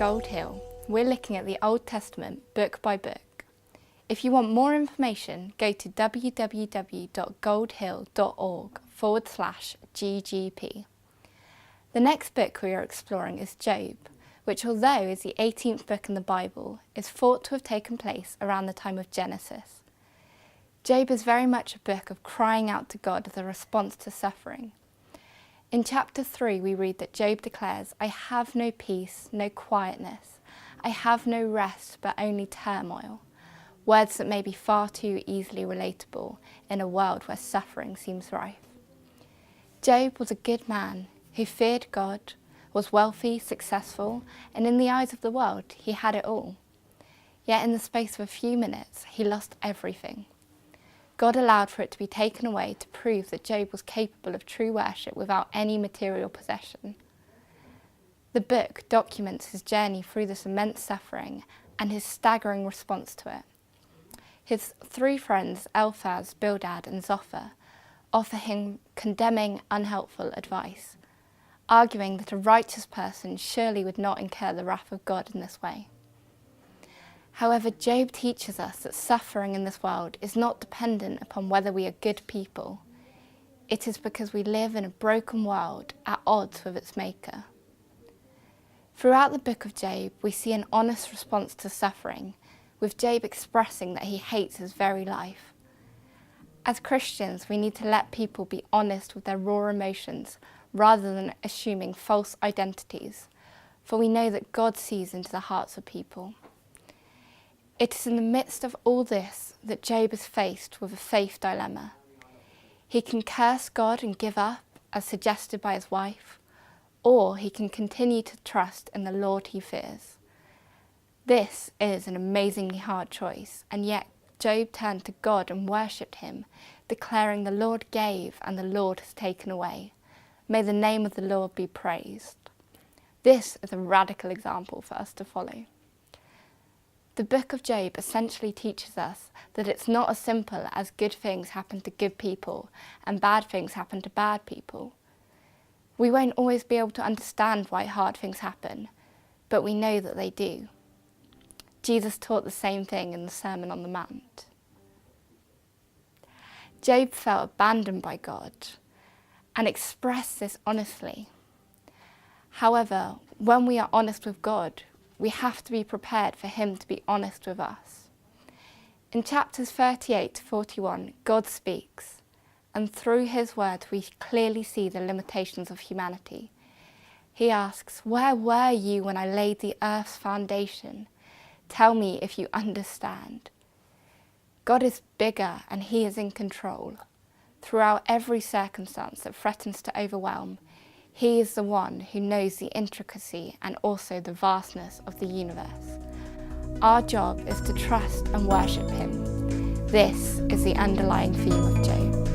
Gold Hill, we're looking at the Old Testament book by book. If you want more information, go to www.goldhill.org/GGP. The next book we are exploring is Job, which, although is the 18th book in the Bible, is thought to have taken place around the time of Genesis. Job is very much a book of crying out to God as a response to suffering. In chapter 3 we read that Job declares, "I have no peace, no quietness. I have no rest, but only turmoil." Words that may be far too easily relatable in a world where suffering seems rife. Job was a good man who feared God, was wealthy, successful, and in the eyes of the world, he had it all. Yet in the space of a few minutes, he lost everything. God allowed for it to be taken away to prove that Job was capable of true worship without any material possession. The book documents his journey through this immense suffering and his staggering response to it. His three friends, Eliphaz, Bildad, and Zophar, offer him condemning, unhelpful advice, arguing that a righteous person surely would not incur the wrath of God in this way. However, Job teaches us that suffering in this world is not dependent upon whether we are good people. It is because we live in a broken world at odds with its maker. Throughout the book of Job, we see an honest response to suffering, with Job expressing that he hates his very life. As Christians, we need to let people be honest with their raw emotions rather than assuming false identities, for we know that God sees into the hearts of people. It is in the midst of all this that Job is faced with a faith dilemma. He can curse God and give up, as suggested by his wife, or he can continue to trust in the Lord he fears. This is an amazingly hard choice, and yet Job turned to God and worshipped him, declaring, "The Lord gave and the Lord has taken away. May the name of the Lord be praised." This is a radical example for us to follow. The book of Job essentially teaches us that it's not as simple as good things happen to good people and bad things happen to bad people. We won't always be able to understand why hard things happen, but we know that they do. Jesus taught the same thing in the Sermon on the Mount. Job felt abandoned by God and expressed this honestly. However, when we are honest with God, we have to be prepared for him to be honest with us. In chapters 38 to 41, God speaks, and through his word we clearly see the limitations of humanity. He asks, "Where were you when I laid the earth's foundation? Tell me if you understand." God is bigger and he is in control. Throughout every circumstance that threatens to overwhelm, he is the one who knows the intricacy and also the vastness of the universe. Our job is to trust and worship him. This is the underlying theme of Job.